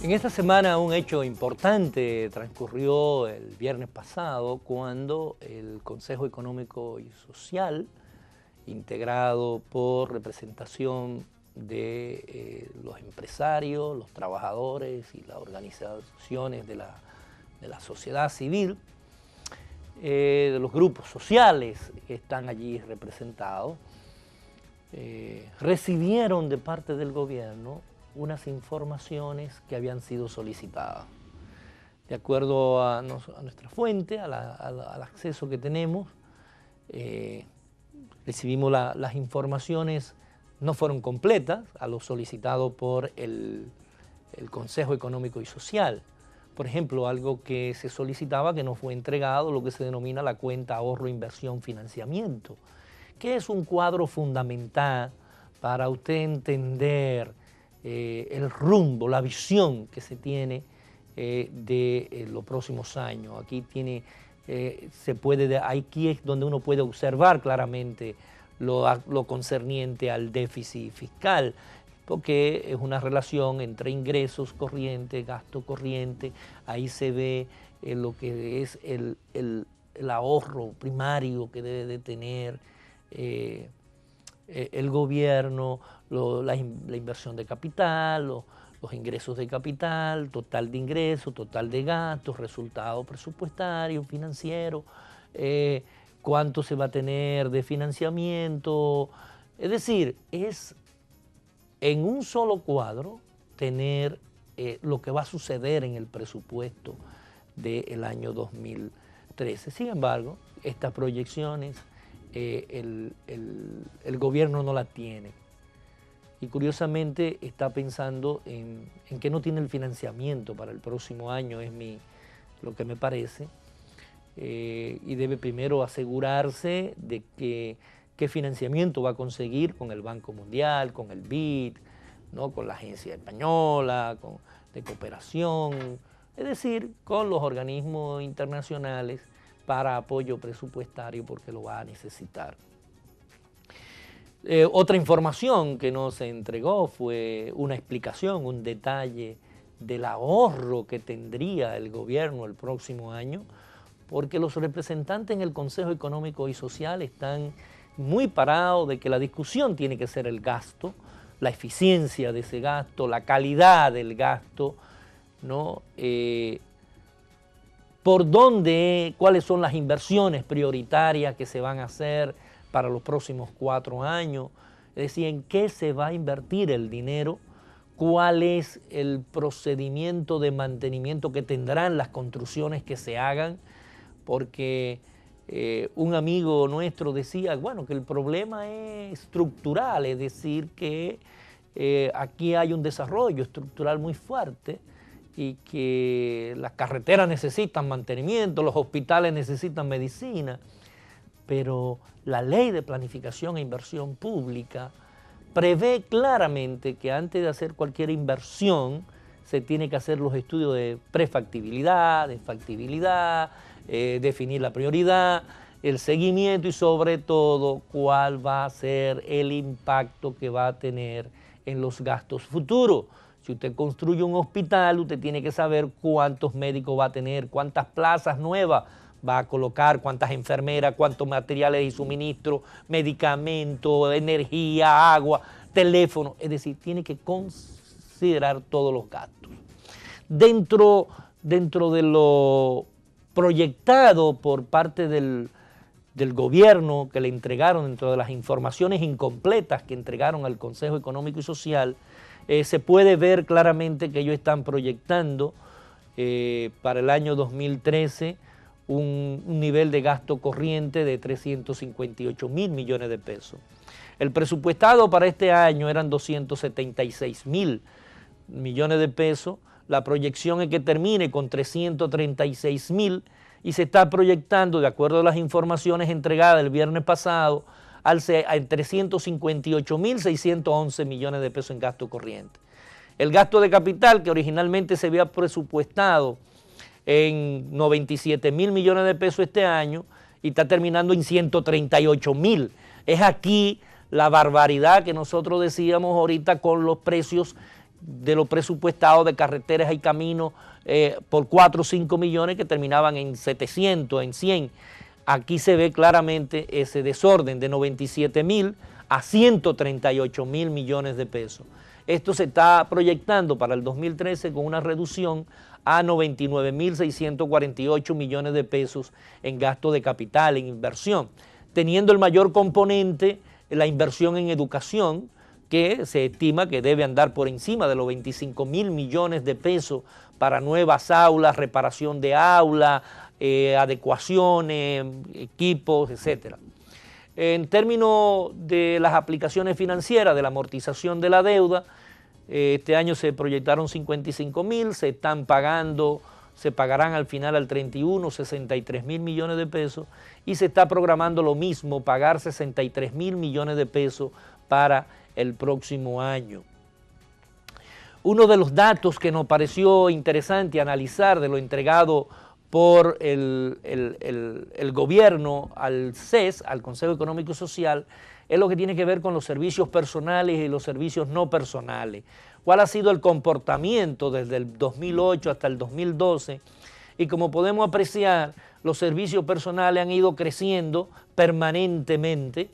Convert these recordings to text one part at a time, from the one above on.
En esta semana un hecho importante transcurrió el viernes pasado cuando el Consejo Económico y Social, integrado por representación de los empresarios, los trabajadores y las organizaciones de la sociedad civil, de los grupos sociales que están allí representados, recibieron de parte del gobierno unas informaciones que habían sido solicitadas. De acuerdo a nuestra fuente, al acceso que tenemos, recibimos las informaciones, no fueron completas a lo solicitado por el Consejo Económico y Social. Por ejemplo, algo que se solicitaba que no fue entregado, lo que se denomina la cuenta ahorro, inversión, financiamiento, que es un cuadro fundamental para usted entender el rumbo, la visión que se tiene de los próximos años. Aquí aquí es donde uno puede observar claramente lo concerniente al déficit fiscal, porque es una relación entre ingresos corrientes, gasto corriente. Ahí se ve lo que es el ahorro primario que debe de tener el gobierno, la inversión de capital, los ingresos de capital, total de ingresos, total de gastos, resultado presupuestario, financiero, cuánto se va a tener de financiamiento. Es decir, es en un solo cuadro tener lo que va a suceder en el presupuesto del año 2013. Sin embargo, estas proyecciones el gobierno no las tiene. Y curiosamente está pensando en que no tiene el financiamiento para el próximo año, lo que me parece, y debe primero asegurarse de qué financiamiento va a conseguir con el Banco Mundial, con el BID, ¿no? Con la Agencia Española, de Cooperación, es decir, con los organismos internacionales para apoyo presupuestario, porque lo va a necesitar. Otra información que nos entregó fue una explicación, un detalle del ahorro que tendría el gobierno el próximo año, porque los representantes en el Consejo Económico y Social están muy parados de que la discusión tiene que ser el gasto, la eficiencia de ese gasto, la calidad del gasto, ¿no? Por dónde, cuáles son las inversiones prioritarias que se van a hacer para los próximos 4 años, es decir, en qué se va a invertir el dinero, cuál es el procedimiento de mantenimiento que tendrán las construcciones que se hagan, porque un amigo nuestro decía, bueno, que el problema es estructural, es decir, que aquí hay un desarrollo estructural muy fuerte y que las carreteras necesitan mantenimiento, los hospitales necesitan medicina, pero la Ley de Planificación e Inversión Pública prevé claramente que antes de hacer cualquier inversión se tiene que hacer los estudios de prefactibilidad, de factibilidad, definir la prioridad, el seguimiento y sobre todo cuál va a ser el impacto que va a tener en los gastos futuros. Si usted construye un hospital, usted tiene que saber cuántos médicos va a tener, cuántas plazas nuevas va a colocar, cuántas enfermeras, cuántos materiales y suministros, medicamentos, energía, agua, teléfono. Es decir, tiene que considerar todos los gastos. Dentro de lo proyectado por parte del gobierno que le entregaron, dentro de las informaciones incompletas que entregaron al Consejo Económico y Social, se puede ver claramente que ellos están proyectando para el año 2013 un nivel de gasto corriente de 358.000 millones de pesos. El presupuestado para este año eran 276.000 millones de pesos. La proyección es que termine con 336.000 y se está proyectando, de acuerdo a las informaciones entregadas el viernes pasado, a 358.611 millones de pesos en gasto corriente. El gasto de capital, que originalmente se había presupuestado en 97.000 millones de pesos este año y está terminando en 138.000. Es aquí la barbaridad que nosotros decíamos ahorita con los precios de lo presupuestado de carreteras y caminos por 4 o 5 millones que terminaban en 700, en 100. Aquí se ve claramente ese desorden de 97.000 a 138.000 millones de pesos. Esto se está proyectando para el 2013 con una reducción a 99.648 millones de pesos en gasto de capital, en inversión, teniendo el mayor componente la inversión en educación, que se estima que debe andar por encima de los 25.000 millones de pesos para nuevas aulas, reparación de aulas, adecuaciones, equipos, etc. En términos de las aplicaciones financieras, de la amortización de la deuda, este año se proyectaron 55.000, se están pagando, se pagarán al final al 31, 63.000 millones de pesos, y se está programando lo mismo, pagar 63.000 millones de pesos para el próximo año. Uno de los datos que nos pareció interesante analizar de lo entregado por el gobierno al CES, al Consejo Económico y Social, es lo que tiene que ver con los servicios personales y los servicios no personales. ¿Cuál ha sido el comportamiento desde el 2008 hasta el 2012? Y como podemos apreciar, los servicios personales han ido creciendo permanentemente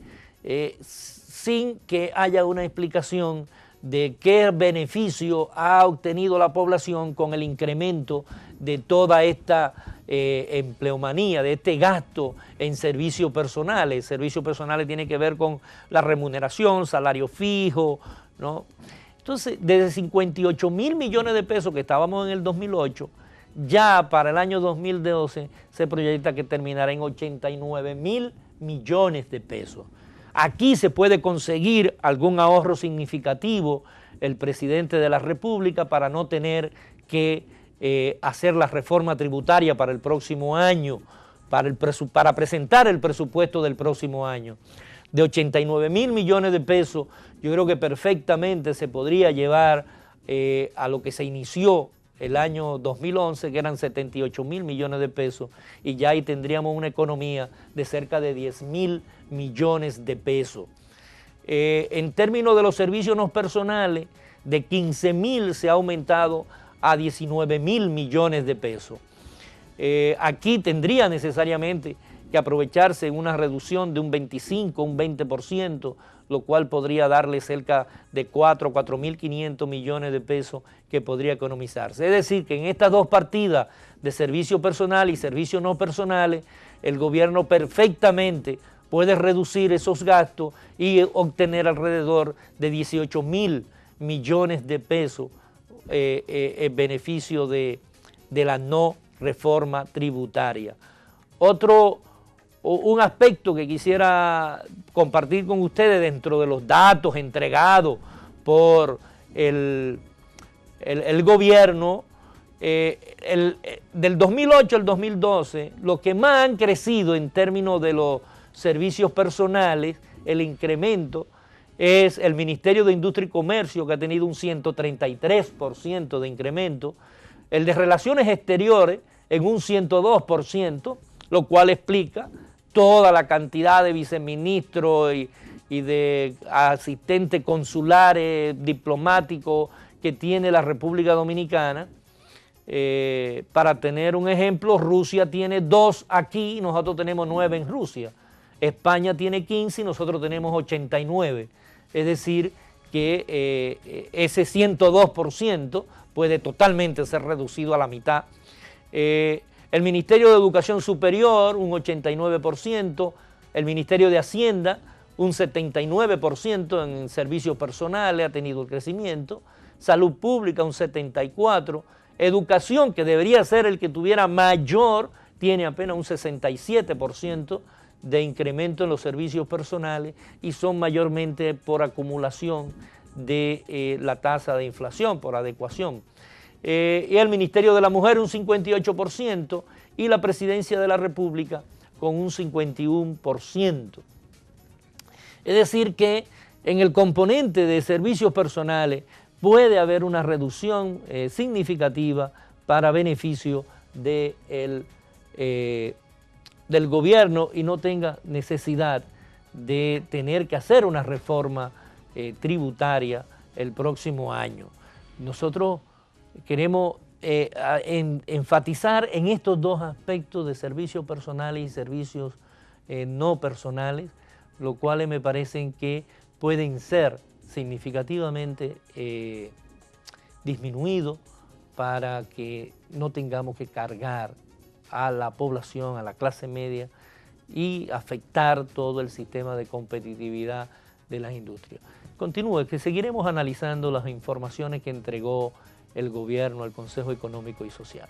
sin que haya una explicación de qué beneficio ha obtenido la población con el incremento de toda esta empleomanía, de este gasto en servicios personales. Servicios personales tiene que ver con la remuneración, salario fijo, ¿no? Entonces, desde 58.000 millones de pesos que estábamos en el 2008, ya para el año 2012 se proyecta que terminará en 89.000 millones de pesos. Aquí se puede conseguir algún ahorro significativo el presidente de la República para no tener que hacer la reforma tributaria para el próximo año, para presentar el presupuesto del próximo año. De 89.000 millones de pesos, yo creo que perfectamente se podría llevar a lo que se inició el año 2011, que eran 78.000 millones de pesos, y ya ahí tendríamos una economía de cerca de 10.000 millones de pesos. En términos de los servicios no personales, de 15.000 se ha aumentado a 19.000 millones de pesos. Aquí tendría necesariamente que aprovecharse una reducción de un 25, un 20%, lo cual podría darle cerca de 4.500 millones de pesos que podría economizarse. Es decir, que en estas dos partidas de servicio personal y servicios no personales, el gobierno perfectamente puede reducir esos gastos y obtener alrededor de 18.000 millones de pesos en beneficio de la no reforma tributaria. Un aspecto que quisiera compartir con ustedes dentro de los datos entregados por el gobierno, del 2008 al 2012, lo que más han crecido en términos de los servicios personales, el incremento, es el Ministerio de Industria y Comercio, que ha tenido un 133% de incremento, el de Relaciones Exteriores en un 102%, lo cual explica toda la cantidad de viceministros y de asistentes consulares, diplomáticos que tiene la República Dominicana. Para tener un ejemplo, Rusia tiene 2 aquí y nosotros tenemos 9 en Rusia. España tiene 15 y nosotros tenemos 89. Es decir, que ese 102% puede totalmente ser reducido a la mitad. El Ministerio de Educación Superior, un 89%, el Ministerio de Hacienda, un 79% en servicios personales, ha tenido el crecimiento, Salud Pública, un 74%, Educación, que debería ser el que tuviera mayor, tiene apenas un 67% de incremento en los servicios personales y son mayormente por acumulación de la tasa de inflación, por adecuación. Y el Ministerio de la Mujer un 58% y la Presidencia de la República con un 51%. Es decir que en el componente de servicios personales puede haber una reducción significativa para beneficio del gobierno y no tenga necesidad de tener que hacer una reforma tributaria el próximo año. Nosotros queremos enfatizar en estos dos aspectos de servicios personales y servicios no personales, lo cual me parecen que pueden ser significativamente disminuidos para que no tengamos que cargar a la población, a la clase media y afectar todo el sistema de competitividad de las industrias. Continúe, que seguiremos analizando las informaciones que entregó el gobierno al Consejo Económico y Social.